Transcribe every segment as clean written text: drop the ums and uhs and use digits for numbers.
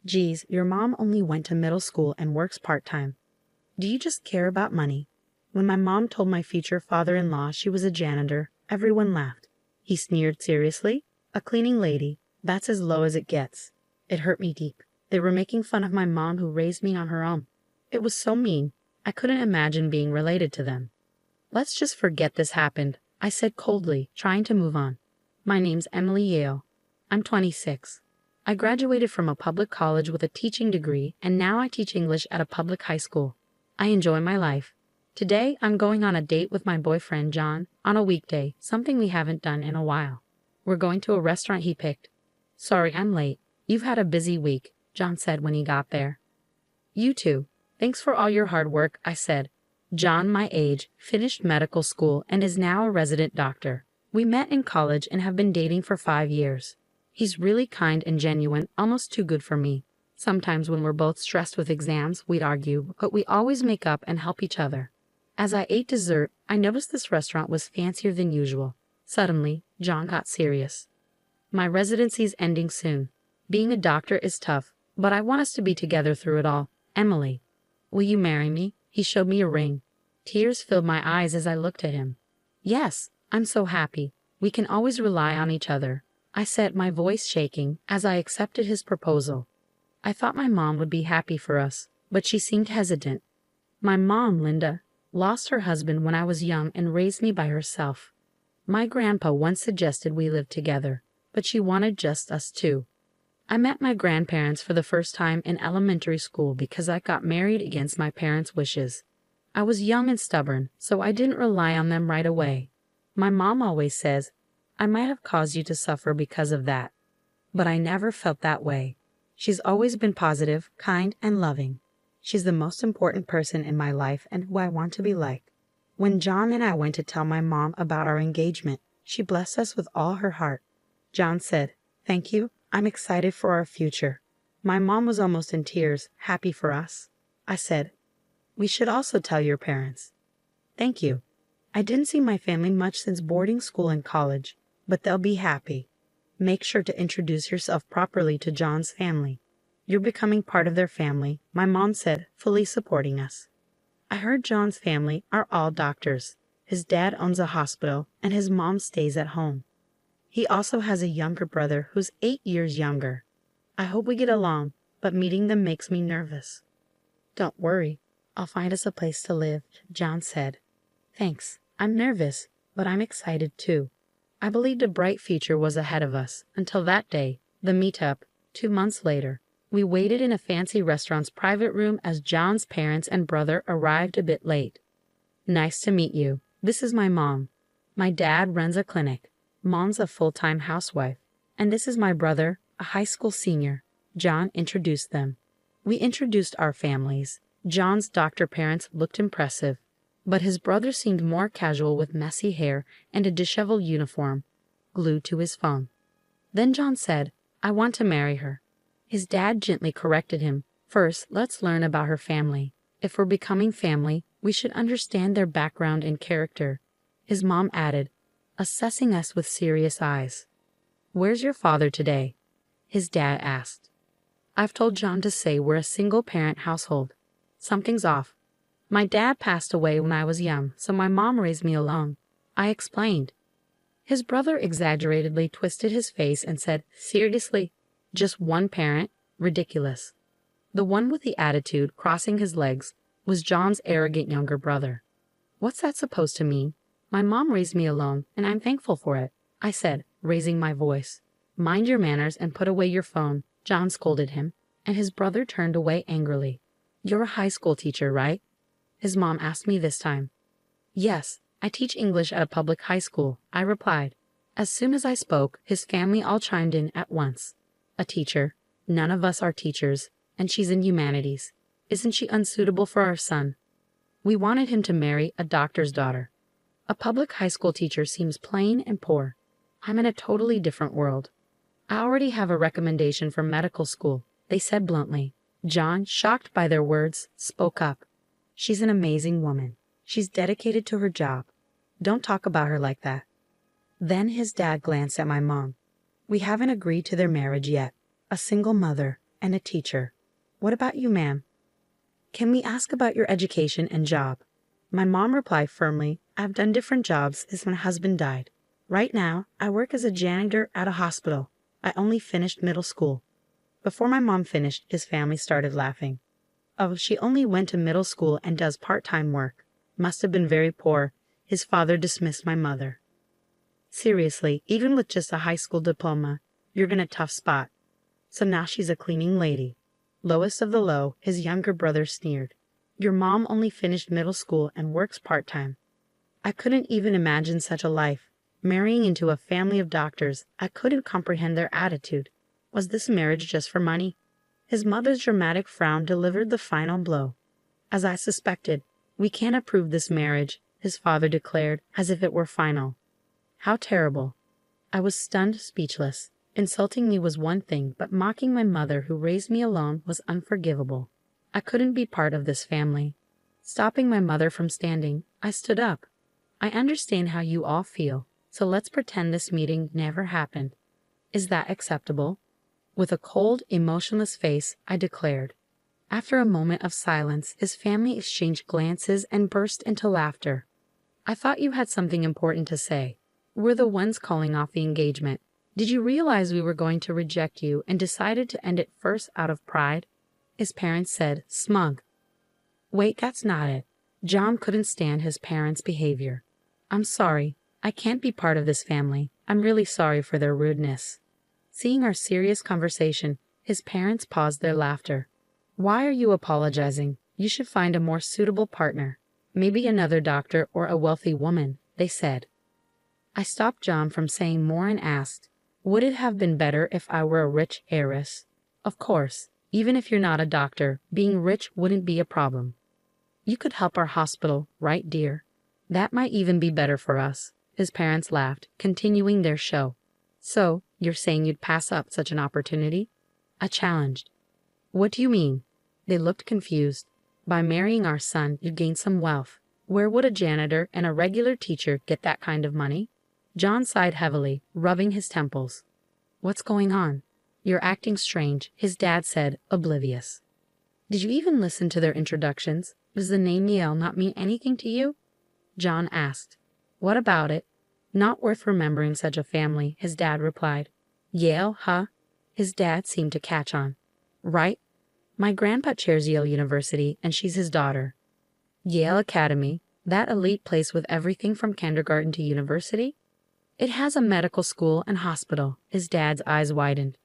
Geez, your mom only went to middle school and works part-time. Do you just care about money? When my mom told my future father-in-law she was a janitor, everyone laughed. He sneered seriously. A cleaning lady, that's as low as it gets. It hurt me deep. They were making fun of my mom who raised me on her own. It was so mean. I couldn't imagine being related to them. Let's just forget this happened, I said coldly, trying to move on. My name's Emily Yale. I'm 26. I graduated from a public college with a teaching degree, and now I teach English at a public high school. I enjoy my life. Today, I'm going on a date with my boyfriend, John, on a weekday, something we haven't done in a while. We're going to a restaurant he picked. Sorry, I'm late. You've had a busy week, John said when he got there. You too. Thanks for all your hard work, I said. John, my age, finished medical school and is now a resident doctor. We met in college and have been dating for 5 years. He's really kind and genuine, almost too good for me. Sometimes when we're both stressed with exams, we'd argue, but we always make up and help each other. As I ate dessert, I noticed this restaurant was fancier than usual. Suddenly, John got serious. My residency's ending soon. Being a doctor is tough, but I want us to be together through it all. Emily, will you marry me? He showed me a ring. Tears filled my eyes as I looked at him. Yes, I'm so happy. We can always rely on each other, I said, my voice shaking, as I accepted his proposal. I thought my mom would be happy for us, but she seemed hesitant. My mom, Linda, lost her husband when I was young and raised me by herself. My grandpa once suggested we live together, but she wanted just us two. I met my grandparents for the first time in elementary school because I got married against my parents' wishes. I was young and stubborn, so I didn't rely on them right away. My mom always says, I might have caused you to suffer because of that. But I never felt that way. She's always been positive, kind, and loving. She's the most important person in my life and who I want to be like. When John and I went to tell my mom about our engagement, she blessed us with all her heart. John said, Thank you. I'm excited for our future. My mom was almost in tears, happy for us. I said, We should also tell your parents. Thank you. I didn't see my family much since boarding school and college, but they'll be happy. Make sure to introduce yourself properly to John's family. You're becoming part of their family, my mom said, fully supporting us. I heard John's family are all doctors. His dad owns a hospital, and his mom stays at home. He also has a younger brother who's 8 years younger. I hope we get along, but meeting them makes me nervous. Don't worry, I'll find us a place to live, John said. Thanks, I'm nervous, but I'm excited too. I believed a bright future was ahead of us, until that day, the meetup, 2 months later. We waited in a fancy restaurant's private room as John's parents and brother arrived a bit late. Nice to meet you. This is my mom. My dad runs a clinic. Mom's a full-time housewife. And this is my brother, a high school senior. John introduced them. We introduced our families. John's doctor parents looked impressive, but his brother seemed more casual with messy hair and a disheveled uniform, glued to his phone. Then John said, I want to marry her. His dad gently corrected him. First, let's learn about her family. If we're becoming family, we should understand their background and character. His mom added, assessing us with serious eyes. Where's your father today? His dad asked. I've told John to say we're a single-parent household. Something's off. My dad passed away when I was young, so my mom raised me alone. I explained. His brother exaggeratedly twisted his face and said, seriously? Just one parent? Ridiculous. The one with the attitude, crossing his legs, was John's arrogant younger brother. What's that supposed to mean? My mom raised me alone, and I'm thankful for it, I said, raising my voice. Mind your manners and put away your phone, John scolded him, and his brother turned away angrily. You're a high school teacher, right? His mom asked me this time. Yes, I teach English at a public high school, I replied. As soon as I spoke, his family all chimed in at once. A teacher. None of us are teachers, and she's in humanities. Isn't she unsuitable for our son? We wanted him to marry a doctor's daughter. A public high school teacher seems plain and poor. I'm in a totally different world. I already have a recommendation for medical school, they said bluntly. John, shocked by their words, spoke up. She's an amazing woman. She's dedicated to her job. Don't talk about her like that. Then his dad glanced at my mom. We haven't agreed to their marriage yet. A single mother, and a teacher. What about you, ma'am? Can we ask about your education and job? My mom replied firmly, I've done different jobs since my husband died. Right now, I work as a janitor at a hospital. I only finished middle school. Before my mom finished, his family started laughing. Oh, she only went to middle school and does part-time work. Must have been very poor. His father dismissed my mother. Seriously, even with just a high school diploma, you're in a tough spot. So now she's a cleaning lady. Lowest of the low, his younger brother sneered. Your mom only finished middle school and works part-time. I couldn't even imagine such a life. Marrying into a family of doctors, I couldn't comprehend their attitude. Was this marriage just for money? His mother's dramatic frown delivered the final blow. As I suspected, we can't approve this marriage, his father declared, as if it were final. How terrible. I was stunned, speechless. Insulting me was one thing, but mocking my mother who raised me alone was unforgivable. I couldn't be part of this family. Stopping my mother from standing, I stood up. I understand how you all feel, so let's pretend this meeting never happened. Is that acceptable? With a cold, emotionless face, I declared. After a moment of silence, his family exchanged glances and burst into laughter. I thought you had something important to say. We're the ones calling off the engagement. Did you realize we were going to reject you and decided to end it first out of pride? His parents said, smug. Wait, that's not it. John couldn't stand his parents' behavior. I'm sorry. I can't be part of this family. I'm really sorry for their rudeness. Seeing our serious conversation, his parents paused their laughter. Why are you apologizing? You should find a more suitable partner. Maybe another doctor or a wealthy woman, they said. I stopped John from saying more and asked, would it have been better if I were a rich heiress? Of course, even if you're not a doctor, being rich wouldn't be a problem. You could help our hospital, right, dear? That might even be better for us. His parents laughed, continuing their show. So, you're saying you'd pass up such an opportunity? I challenged. What do you mean? They looked confused. By marrying our son, you'd gain some wealth. Where would a janitor and a regular teacher get that kind of money? John sighed heavily, rubbing his temples. What's going on? You're acting strange, his dad said, oblivious. Did you even listen to their introductions? Does the name Yale not mean anything to you? John asked. What about it? Not worth remembering such a family, his dad replied. Yale, huh? His dad seemed to catch on. Right? My grandpa chairs Yale University, and she's his daughter. Yale Academy, that elite place with everything from kindergarten to university? It has a medical school and hospital. His dad's eyes widened.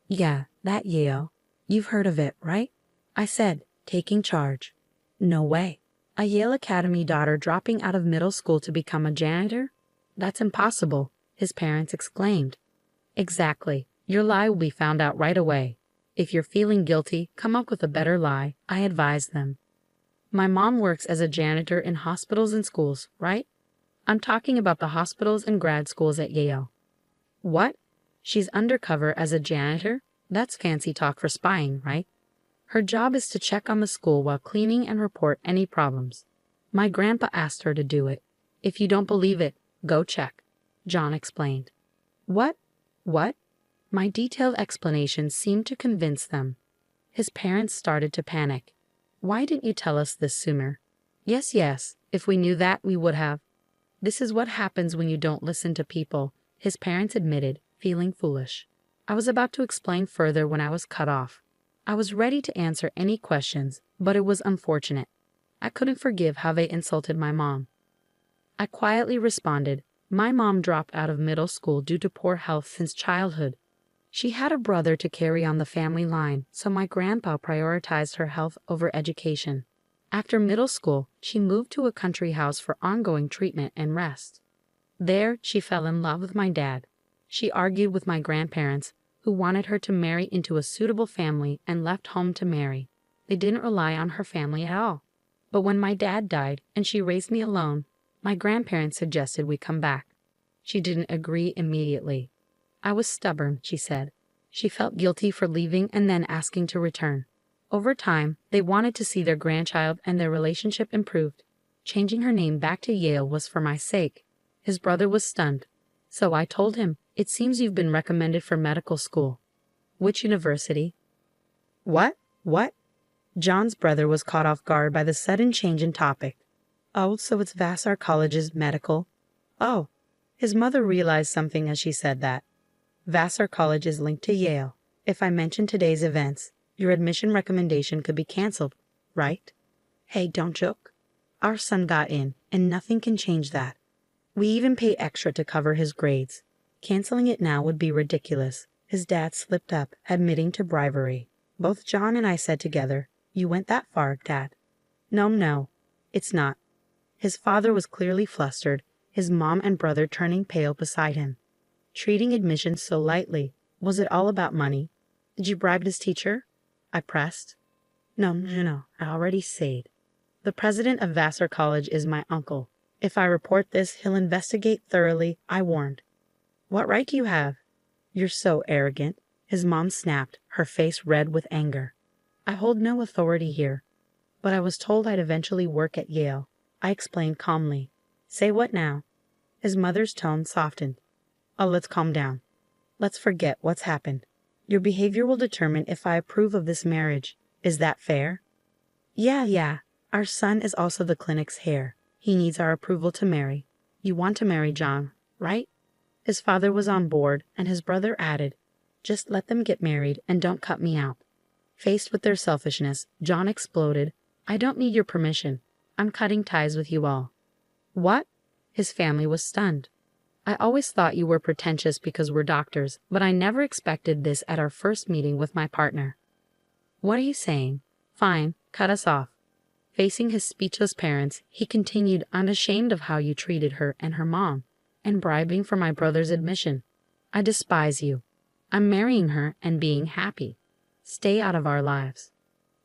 Yeah, that Yale. You've heard of it, right? I said, taking charge. No way. A Yale Academy daughter dropping out of middle school to become a janitor? That's impossible, his parents exclaimed. Exactly. Your lie will be found out right away. If you're feeling guilty, come up with a better lie, I advised them. My mom works as a janitor in hospitals and schools, right? I'm talking about the hospitals and grad schools at Yale. What? She's undercover as a janitor? That's fancy talk for spying, right? Her job is to check on the school while cleaning and report any problems. My grandpa asked her to do it. If you don't believe it, go check, John explained. What? What? My detailed explanation seemed to convince them. His parents started to panic. Why didn't you tell us this sooner? Yes, if we knew that, we would have. This is what happens when you don't listen to people, his parents admitted, feeling foolish. I was about to explain further when I was cut off. I was ready to answer any questions, but it was unfortunate. I couldn't forgive how they insulted my mom. I quietly responded, my mom dropped out of middle school due to poor health since childhood. She had a brother to carry on the family line, so my grandpa prioritized her health over education. After middle school, she moved to a country house for ongoing treatment and rest. There, she fell in love with my dad. She argued with my grandparents, who wanted her to marry into a suitable family and left home to marry. They didn't rely on her family at all. But when my dad died and she raised me alone, my grandparents suggested we come back. She didn't agree immediately. I was stubborn, she said. She felt guilty for leaving and then asking to return. Over time, they wanted to see their grandchild and their relationship improved. Changing her name back to Yale was for my sake. His brother was stunned. So I told him, it seems you've been recommended for medical school. Which university? What? What? John's brother was caught off guard by the sudden change in topic. Oh, so it's Vassar College's medical? Oh. His mother realized something as she said that. Vassar College is linked to Yale. If I mention today's events, your admission recommendation could be canceled, right? Hey, don't joke. Our son got in, and nothing can change that. We even pay extra to cover his grades. Canceling it now would be ridiculous. His dad slipped up, admitting to bribery. Both John and I said together, "You went that far, Dad." No, it's not. His father was clearly flustered, his mom and brother turning pale beside him. Treating admissions so lightly, was it all about money? Did you bribe his teacher? I pressed. No, I already said. The president of Vassar College is my uncle. If I report this, he'll investigate thoroughly, I warned. What right do you have? You're so arrogant. His mom snapped, her face red with anger. I hold no authority here. But I was told I'd eventually work at Yale. I explained calmly. Say what now? His mother's tone softened. Oh, let's calm down. Let's forget what's happened. Your behavior will determine if I approve of this marriage. Is that fair? Yeah. Our son is also the clinic's heir. He needs our approval to marry. You want to marry John, right? His father was on board, and his brother added, just let them get married and don't cut me out. Faced with their selfishness, John exploded. I don't need your permission. I'm cutting ties with you all. What? His family was stunned. I always thought you were pretentious because we're doctors, but I never expected this at our first meeting with my partner. What are you saying? Fine, cut us off. Facing his speechless parents, he continued, unashamed of how you treated her and her mom, and bribing for my brother's admission. I despise you. I'm marrying her and being happy. Stay out of our lives.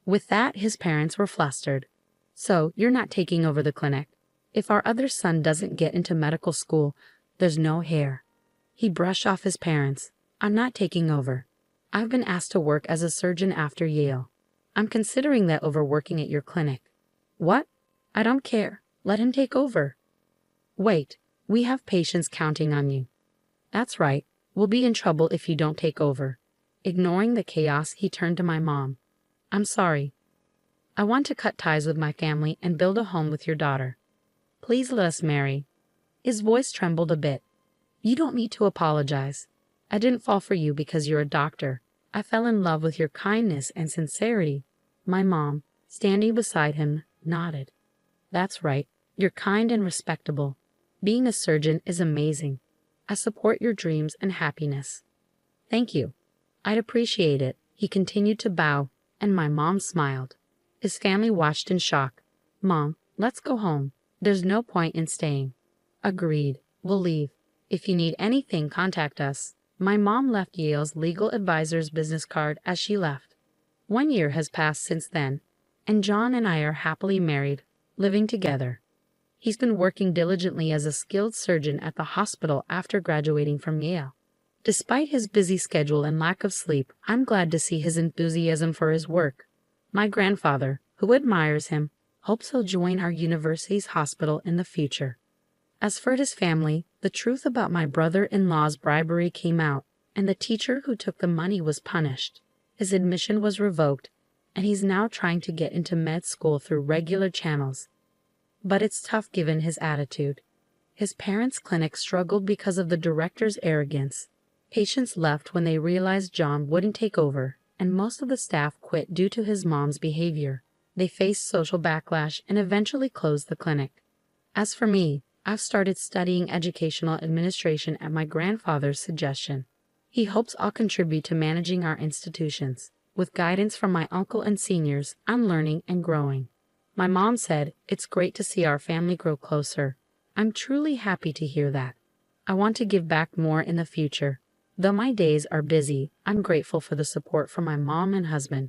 With that, his parents were flustered. So, you're not taking over the clinic. If our other son doesn't get into medical school, there's no heir. He brushed off his parents. I'm not taking over. I've been asked to work as a surgeon after Yale. I'm considering that over working at your clinic. What? I don't care. Let him take over. Wait, we have patients counting on you. That's right. We'll be in trouble if you don't take over. Ignoring the chaos, he turned to my mom. I'm sorry. I want to cut ties with my family and build a home with your daughter. Please let us marry. His voice trembled a bit. You don't need to apologize. I didn't fall for you because you're a doctor. I fell in love with your kindness and sincerity. My mom, standing beside him, nodded. That's right. You're kind and respectable. Being a surgeon is amazing. I support your dreams and happiness. Thank you. I'd appreciate it. He continued to bow, and my mom smiled. His family watched in shock. Mom, let's go home. There's no point in staying. Agreed. We'll leave. If you need anything, contact us. My mom left Yale's legal advisor's business card as she left. 1 year has passed since then, and John and I are happily married, living together. He's been working diligently as a skilled surgeon at the hospital after graduating from Yale. Despite his busy schedule and lack of sleep, I'm glad to see his enthusiasm for his work. My grandfather, who admires him, hopes he'll join our university's hospital in the future. As for his family, the truth about my brother-in-law's bribery came out, and the teacher who took the money was punished. His admission was revoked, and he's now trying to get into med school through regular channels. But it's tough given his attitude. His parents' clinic struggled because of the director's arrogance. Patients left when they realized John wouldn't take over, and most of the staff quit due to his mom's behavior. They faced social backlash and eventually closed the clinic. As for me, I've started studying educational administration at my grandfather's suggestion. He hopes I'll contribute to managing our institutions. With guidance from my uncle and seniors, I'm learning and growing. My mom said, it's great to see our family grow closer. I'm truly happy to hear that. I want to give back more in the future. Though my days are busy, I'm grateful for the support from my mom and husband.